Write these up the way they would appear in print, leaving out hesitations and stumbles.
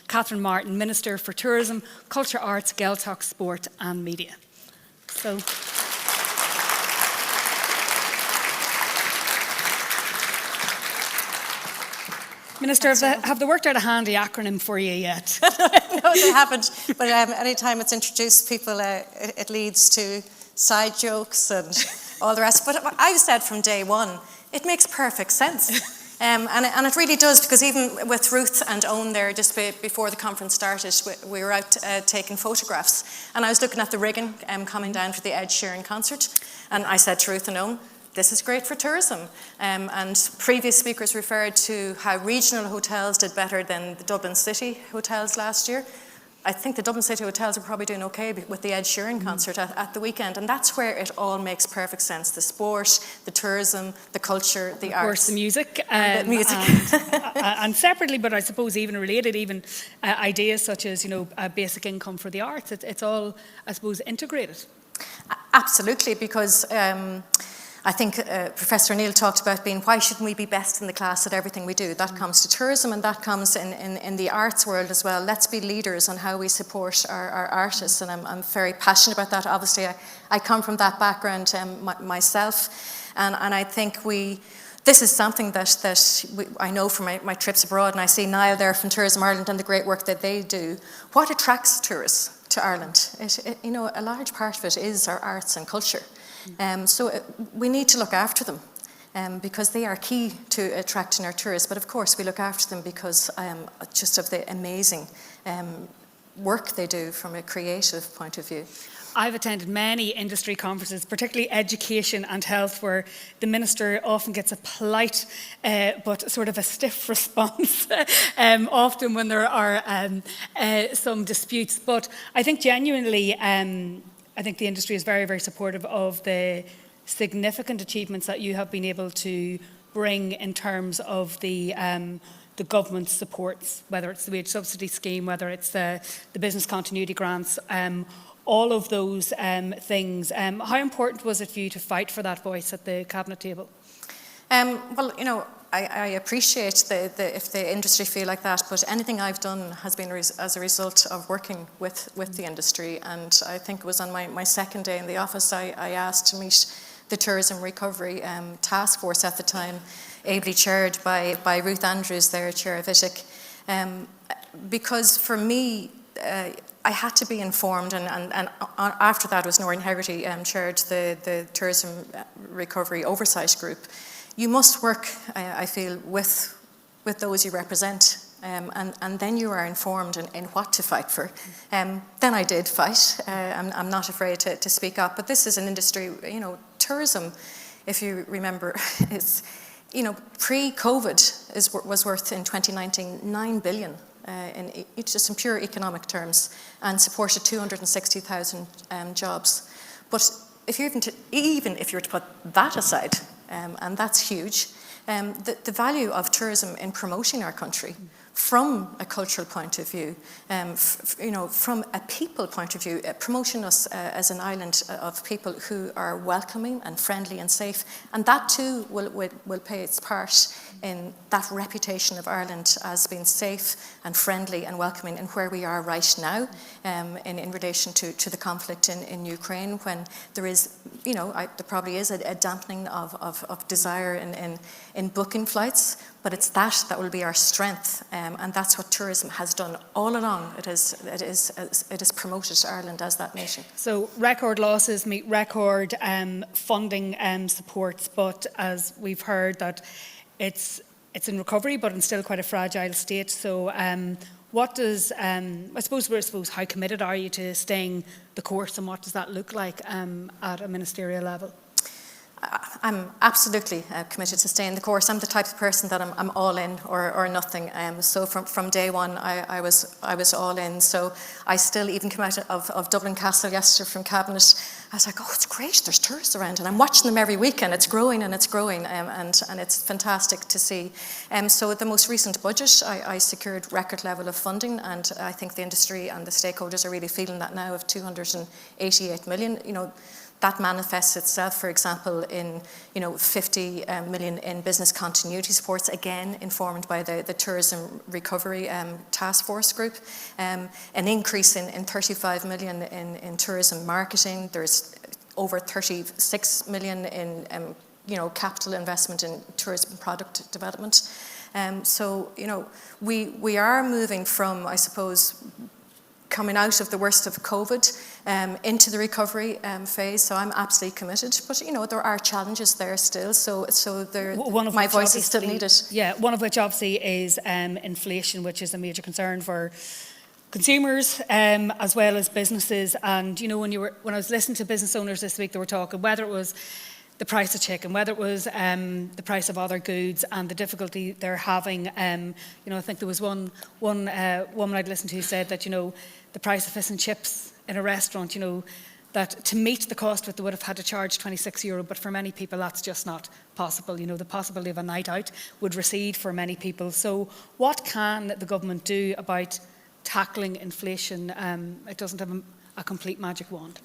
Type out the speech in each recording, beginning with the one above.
Catherine Martin, Minister for Tourism, Culture, Arts, Gaeltacht, Sport and Media. So. Minister, have they worked out a handy acronym for you yet? No, they haven't. But any time it's introduced people, it leads to side jokes and all the rest. But I've said from day one, it makes perfect sense. And it really does, because even with Ruth and Owen there, just before the conference started, we were out taking photographs. And I was looking at the rigging coming down for the Ed Sheeran concert. And I said to Ruth and Owen, this is great for tourism. And previous speakers referred to how regional hotels did better than the Dublin City hotels last year. I think the Dublin City hotels are probably doing okay with the Ed Sheeran concert at the weekend. And that's where it all makes perfect sense. The sport, the tourism, the culture, the arts. Of course, the music. The music. And separately, but I suppose even related, even ideas such as, a basic income for the arts. It's all, I suppose, integrated. Absolutely, because I think Professor Neil talked about why shouldn't we be best in the class at everything we do? That comes to tourism, and that comes in the arts world as well. Let's be leaders on how we support our artists, and I'm very passionate about that. Obviously, I come from that background myself, and I think this is something that I know from my trips abroad, and I see Niall there from Tourism Ireland and the great work that they do. What attracts tourists to Ireland? A large part of it is our arts and culture. So we need to look after them because they are key to attracting our tourists. But of course, we look after them because just of the amazing work they do from a creative point of view. I've attended many industry conferences, particularly education and health, where the minister often gets a polite but sort of a stiff response, often when there are some disputes. But I think genuinely, I think the industry is very, very supportive of the significant achievements that you have been able to bring in terms of the government supports, whether it's the wage subsidy scheme, whether it's the business continuity grants, all of those things. How important was it for you to fight for that voice at the cabinet table? Well, I appreciate if the industry feel like that, but anything I've done has been as a result of working with the industry. And I think it was on my second day in the office, I asked to meet the Tourism Recovery Task Force at the time, ably chaired by Ruth Andrews there, Chair of ITIC. Because for me, I had to be informed, and after that was Noreen Hegarty chaired the Tourism Recovery Oversight Group. You must work, I feel, with those you represent, and then you are informed in what to fight for. Then I did fight. I'm not afraid to speak up, but this is an industry, tourism, if you remember, is, pre-COVID was worth in 2019 $9 billion. Just in pure economic terms, and supported 260,000 jobs. But even if you were to put that aside, and that's huge, the value of tourism in promoting our country from a cultural point of view, from a people point of view, promoting us as an island of people who are welcoming and friendly and safe, and that too will play its part in that reputation of Ireland as being safe and friendly and welcoming, and where we are right now in relation to the conflict in Ukraine, when there is, there probably is a dampening of desire in booking flights, but it's that will be our strength, and that's what tourism has done all along. It has promoted Ireland as that nation. So record losses meet record funding supports, but as we've heard that it's in recovery, but in still quite a fragile state. So what does, I suppose, how committed are you to staying the course, and what does that look like at a ministerial level? I'm absolutely committed to staying the course. I'm the type of person that I'm all in or nothing. So from day one, I was all in. So I still even came out of Dublin Castle yesterday from Cabinet. I was like, oh, it's great. There's tourists around, and I'm watching them every week, and it's growing and it's growing, and it's fantastic to see. So the most recent budget, I secured record level of funding, and I think the industry and the stakeholders are really feeling that now of 288 million. that manifests itself, for example, in 50 million in business continuity supports, again informed by the Tourism Recovery Task Force Group, an increase in 35 million in tourism marketing. There's over 36 million in capital investment in tourism product development. So we are moving from, I suppose, coming out of the worst of COVID into the recovery phase. So I'm absolutely committed. But there are challenges there still. So my voice is still needed. Yeah, one of which obviously is inflation, which is a major concern for consumers as well as businesses. And when I was listening to business owners this week, they were talking whether it was the price of chicken, whether it was the price of other goods and the difficulty they're having. I think there was one woman I'd listened to who said that, the price of fish and chips in a restaurant, that to meet the cost of it, they would have had to charge €26, but for many people that's just not possible. The possibility of a night out would recede for many people. So what can the government do about tackling inflation? It doesn't have a complete magic wand.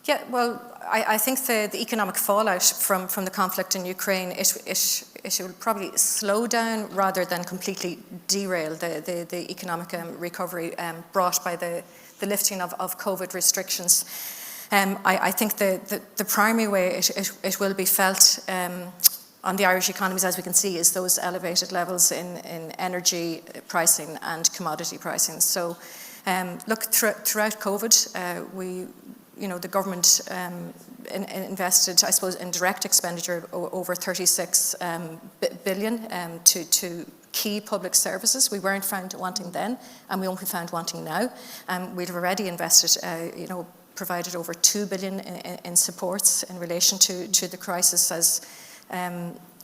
Yeah, well, I think the economic fallout from the conflict in Ukraine, it will probably slow down rather than completely derail the economic recovery brought by the lifting of COVID restrictions. I think the primary way it will be felt on the Irish economies, as we can see, is those elevated levels in energy pricing and commodity pricing. So, look, throughout COVID, the government invested, I suppose, in direct expenditure over 36 billion to key public services. We weren't found wanting then, and we won't be found wanting now. We've already invested, provided over 2 billion in supports in relation to the crisis as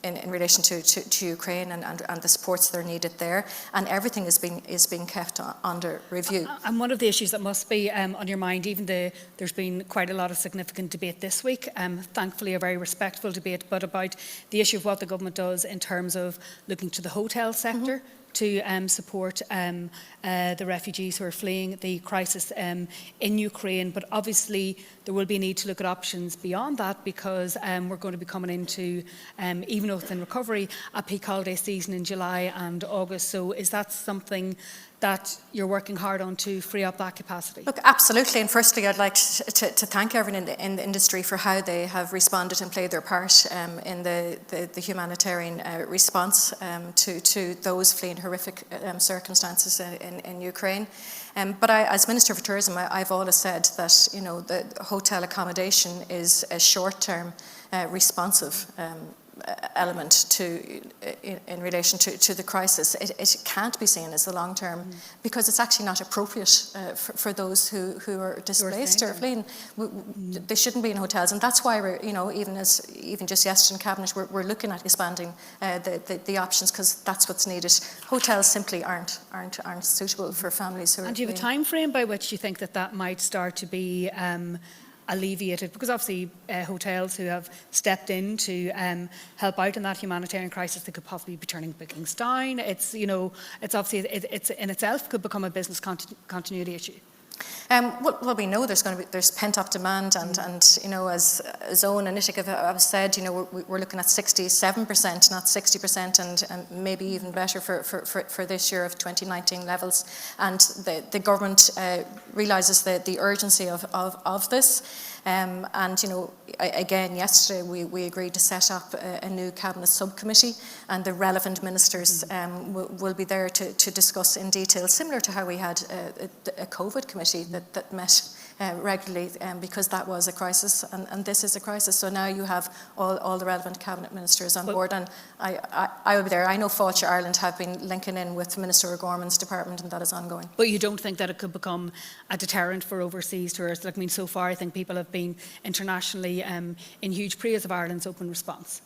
in relation to Ukraine and the supports that are needed there, and everything is being kept under review. And one of the issues that must be on your mind, even there's been quite a lot of significant debate this week, thankfully a very respectful debate, but about the issue of what the government does in terms of looking to the hotel sector to support the refugees who are fleeing the crisis in Ukraine. But obviously there will be a need to look at options beyond that, because we're going to be coming into, even within recovery, a peak holiday season in July and August. So is that something that you're working hard on to free up that capacity? Look, absolutely. And firstly, I'd like to thank everyone in the industry for how they have responded and played their part in the humanitarian response to those fleeing horrific circumstances in Ukraine. But as Minister for Tourism, I've always said that the hotel accommodation is a short-term responsive element in relation to the crisis. It can't be seen as the long term, because it's actually not appropriate for those who are displaced or fleeing. They shouldn't be in hotels, and that's why we're even just yesterday in Cabinet we're looking at expanding the options, because that's what's needed. Hotels simply aren't suitable for families who are. And do you have a time frame by which you think that might start to be alleviated? Because obviously hotels who have stepped in to help out in that humanitarian crisis, they could possibly be turning bookings down. It's it's obviously it's in itself could become a business continuity issue. Well, we know there's pent-up demand, and as Owen and Itik have said, we're looking at 67%, not 60%, and maybe even better for this year of 2019 levels. And the government realises the urgency of this. And again, yesterday we agreed to set up a new cabinet subcommittee, and the relevant ministers will be there to discuss in detail, similar to how we had a COVID committee that met regularly, because that was a crisis, and this is a crisis. So now you have all the relevant cabinet ministers on board, and I will be there. I know Fáilte Ireland have been linking in with Minister O'Gorman's department, and that is ongoing. But you don't think that it could become a deterrent for overseas tourists? Like, I mean, so far I think people have been internationally in huge praise of Ireland's open response.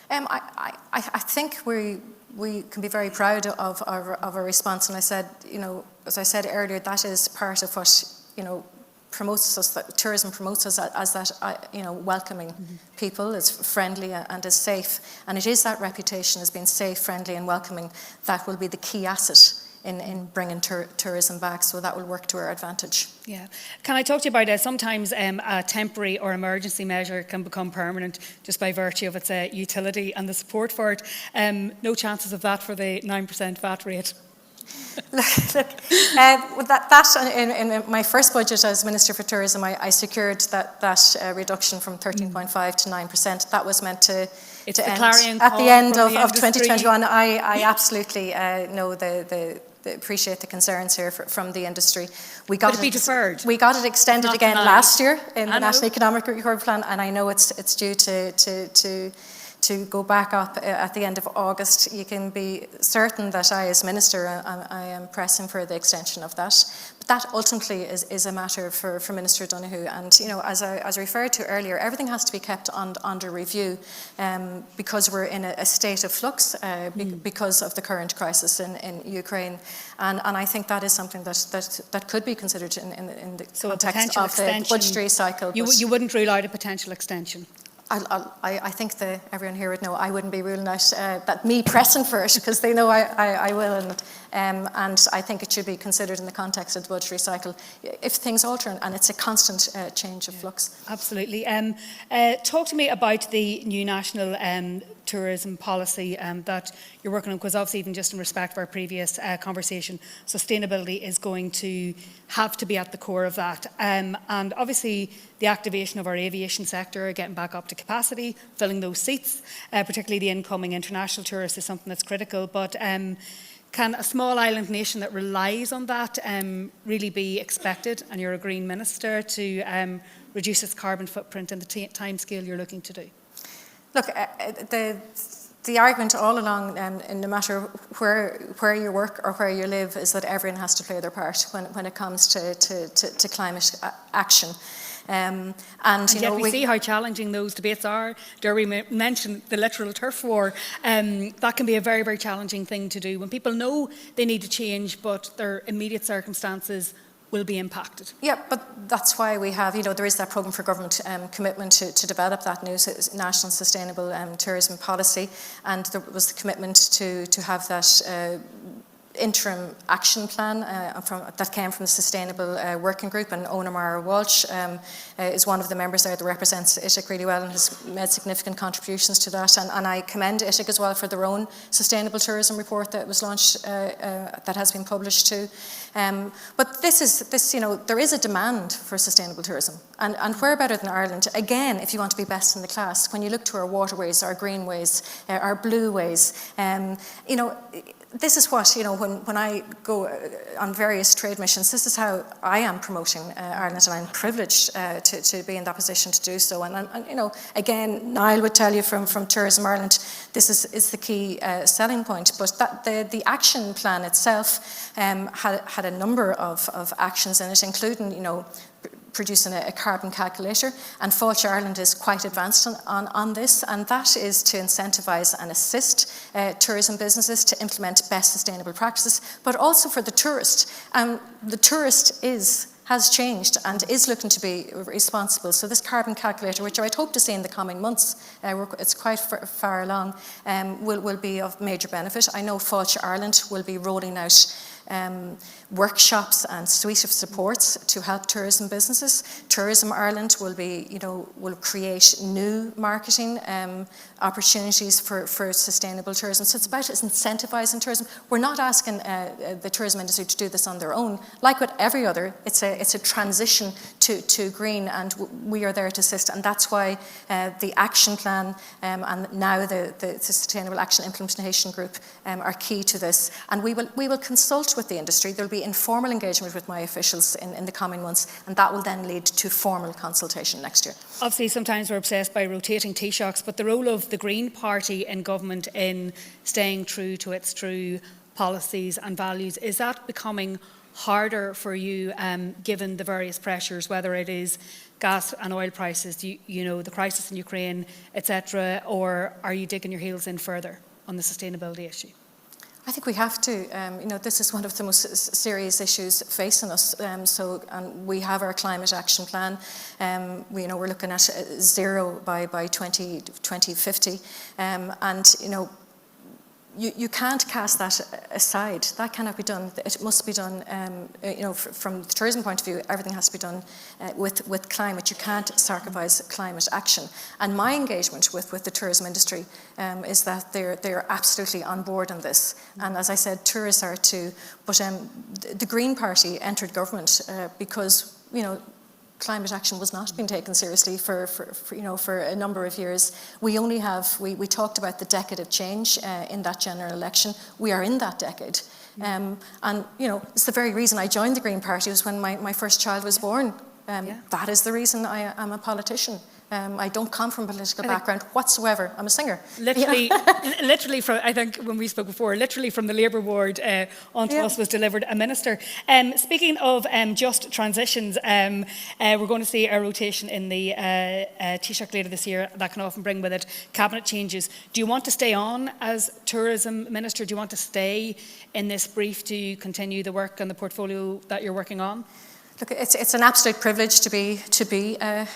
I think we can be very proud of our response, and I said, as I said earlier, that is part of what promotes us. That tourism promotes us as that welcoming people, as friendly and as safe, and it is that reputation as being safe, friendly, and welcoming that will be the key asset in bringing tourism back. So that will work to our advantage. Yeah. Can I talk to you about sometimes a temporary or emergency measure can become permanent just by virtue of its utility and the support for it. No chances of that for the 9% VAT rate. In my first budget as Minister for Tourism, I secured that reduction from 13.5 to 9%. That was meant to end at the end of 2021. I absolutely know appreciate the concerns here from the industry. We got it deferred. We got it extended again last year in the National Economic Recovery Plan, and I know it's due to go back up at the end of August. You can be certain that I, as Minister, I am pressing for the extension of that. But that ultimately is a matter for Minister Donoghue. And, you know, as I referred to earlier, everything has to be kept under review because we're in a state of flux because of the current crisis in Ukraine. And I think that is something that could be considered in the context of the budgetary cycle. You wouldn't rule out a potential extension? I think everyone here would know I wouldn't be ruling out that me pressing for it, because they know I will, and I think it should be considered in the context of the budgetary cycle if things alter, and it's a constant change of flux. Absolutely. Talk to me about the new national tourism policy that you're working on, because obviously, even just in respect of our previous conversation, sustainability is going to have to be at the core of that. And obviously, the activation of our aviation sector, getting back up to capacity, filling those seats, particularly the incoming international tourists, is something that's critical. But can a small island nation that relies on that really be expected, and you're a Green Minister, to reduce its carbon footprint in the timescale you're looking to do? Look, the argument all along, no matter where you work or where you live, is that everyone has to play their part when it comes to climate action. And yet we see how challenging those debates are. Dearbhail mentioned the literal turf war. That can be a very, very challenging thing to do when people know they need to change, but their immediate circumstances will be impacted. Yeah, but that's why we have, there is that programme for government commitment to develop that new national sustainable tourism policy, and there was the commitment to have that interim action plan that came from the Sustainable Working Group, and Ona Mara Walsh is one of the members there that represents ITIC really well and has made significant contributions to that, and I commend ITIC as well for their own sustainable tourism report that was launched, that has been published too. But there is a demand for sustainable tourism, and where better than Ireland? Again, if you want to be best in the class, when you look to our waterways, our greenways, our blueways, this is what, when I go on various trade missions, this is how I am promoting Ireland, and I'm privileged to be in that position to do so. And again, Niall would tell you from Tourism Ireland, this is the key selling point. But the action plan itself had a number of actions in it, including, producing a carbon calculator, and Fáilte Ireland is quite advanced on this, and that is to incentivise and assist tourism businesses to implement best sustainable practices, but also for the tourist. The tourist has changed and is looking to be responsible. So this carbon calculator, which I'd hope to see in the coming months, it's quite far along, will be of major benefit. I know Fáilte Ireland will be rolling out workshops and suite of supports to help tourism businesses. Tourism Ireland will create new marketing opportunities for sustainable tourism. So it's about incentivising tourism. We're not asking the tourism industry to do this on their own. Like with every other, it's a transition to green, and we are there to assist. And that's why the action plan and now the Sustainable Action Implementation Group are key to this. And we will consult with the industry. There'll be informal engagement with my officials in the coming months, and that will then lead to formal consultation next year. Obviously, sometimes we're obsessed by rotating Taoiseachs, but the role of the Green Party in government in staying true to its true policies and values, is that becoming harder for you given the various pressures, whether it is gas and oil prices, the crisis in Ukraine, etc., or are you digging your heels in further on the sustainability issue? I think we have to. This is one of the most serious issues facing us. And we have our climate action plan. We're looking at zero by 2050. you can't cast that aside. That cannot be done. It must be done, from the tourism point of view, everything has to be done with climate. You can't sacrifice climate action. And my engagement with the tourism industry is that they're absolutely on board on this. And as I said, tourists are too. But the Green Party entered government because, climate action was not being taken seriously for a number of years. We talked about the decade of change in that general election. We are in that decade. And, it's the very reason I joined the Green Party was when my first child was born. That is the reason I am a politician. I don't come from a political background whatsoever. I'm a singer. Literally from, I think when we spoke before, literally from the Labour ward onto us was delivered a minister. Speaking of just transitions, we're going to see a rotation in the Taoiseach later this year that can often bring with it cabinet changes. Do you want to stay on as tourism minister? Do you want to stay in this brief to continue the work and the portfolio that you're working on? Look, it's an absolute privilege to be a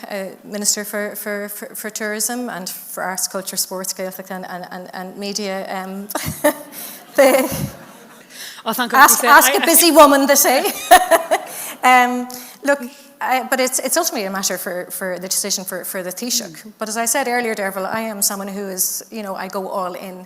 minister for tourism and for arts, culture, sports, Gaeltacht and media. Ask a busy woman, they say. But it's ultimately a matter for the decision for the Taoiseach. But as I said earlier, Dearbhail, I am someone who is, I go all in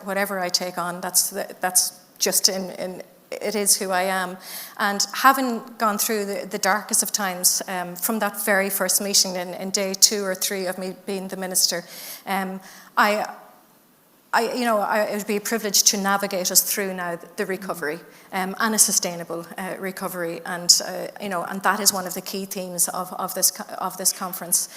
whatever I take on. That's just in it is who I am. And having gone through the darkest of times from that very first meeting in day 2 or 3 of me being the minister, it would be a privilege to navigate us through now the recovery and a sustainable recovery, and that is one of the key themes of this conference.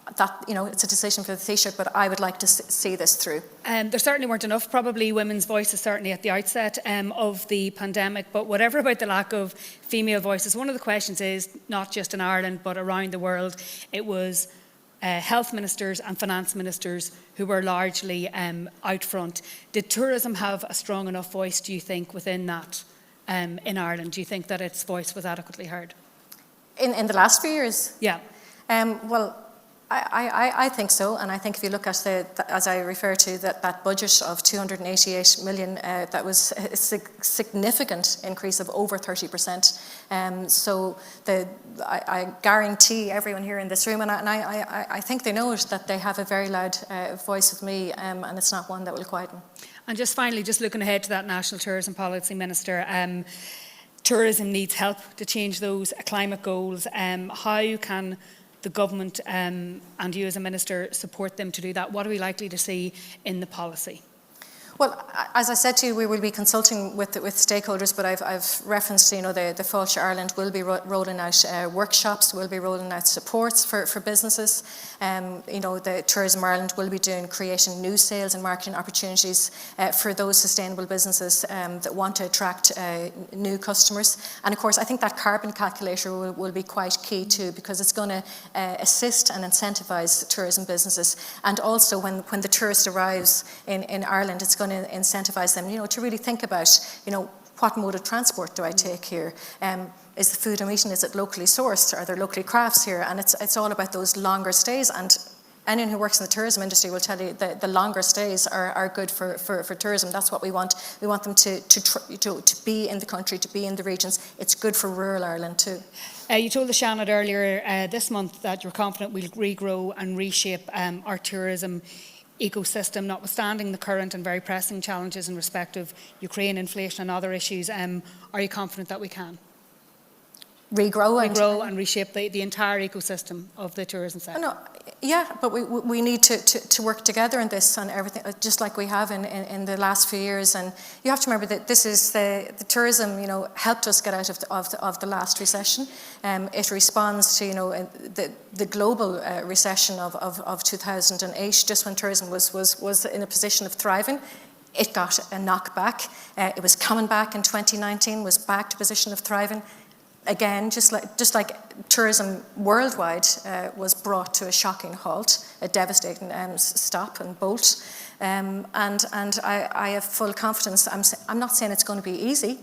It's a decision for the Taoiseach, but I would like to see this through. There certainly weren't enough, probably, women's voices, certainly at the outset of the pandemic, but whatever about the lack of female voices, one of the questions is, not just in Ireland, but around the world, it was health ministers and finance ministers who were largely out front. Did tourism have a strong enough voice, do you think, within that in Ireland? Do you think that its voice was adequately heard? In the last few years? Yeah. Well, I think so, and I think if you look at as I refer to that budget of 288 million, that was a significant increase of over 30%. So I guarantee everyone here in this room, and I think they know it, that they have a very loud voice of me, and it's not one that will quieten. And just finally, just looking ahead to that National Tourism Policy Minister, tourism needs help to change those climate goals. How can the government and you as a minister support them to do that? What are we likely to see in the policy? Well, as I said to you, we will be consulting with stakeholders, but I've referenced, the Fáilte Ireland will be rolling out workshops, will be rolling out supports for businesses. The Tourism Ireland will be creating new sales and marketing opportunities for those sustainable businesses that want to attract new customers. And of course, I think that carbon calculator will be quite key too, because it's going to assist and incentivise tourism businesses. And also, when the tourist arrives in Ireland, it's going to incentivise them, to really think about, what mode of transport do I take here? Is the food I'm eating, is it locally sourced? Are there locally crafts here? And it's all about those longer stays. And anyone who works in the tourism industry will tell you that the longer stays are good for tourism. That's what we want. We want them to be in the country, to be in the regions. It's good for rural Ireland too. You told the Seanad earlier this month that you're confident we'll regrow and reshape our tourism ecosystem, notwithstanding the current and very pressing challenges in respect of Ukraine, inflation and other issues. Are you confident that we can? Regrow and reshape the entire ecosystem of the tourism sector? No, yeah, but we need to work together in this and everything, just like we have in the last few years. And you have to remember that this is the tourism, helped us get out of the last recession. It responds to, the global recession of 2008, just when tourism was in a position of thriving. It got a knockback. It was coming back in 2019, was back to a position of thriving. Again, just like tourism worldwide was brought to a shocking halt, a devastating stop and bolt, and I have full confidence. I'm not saying it's going to be easy,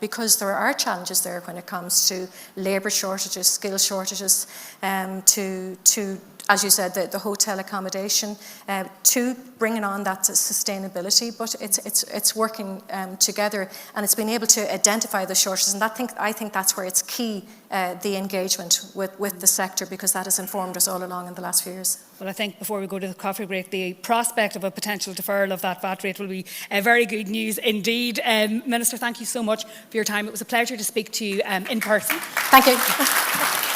because there are challenges there when it comes to labour shortages, skill shortages, to as you said, the hotel accommodation, to bringing on that sustainability, but it's working together, and it's been able to identify the shortages, and I think that's where it's key, the engagement with the sector, because that has informed us all along in the last few years. Well, I think before we go to the coffee break, the prospect of a potential deferral of that VAT rate will be very good news indeed. Minister, thank you so much for your time. It was a pleasure to speak to you in person. Thank you.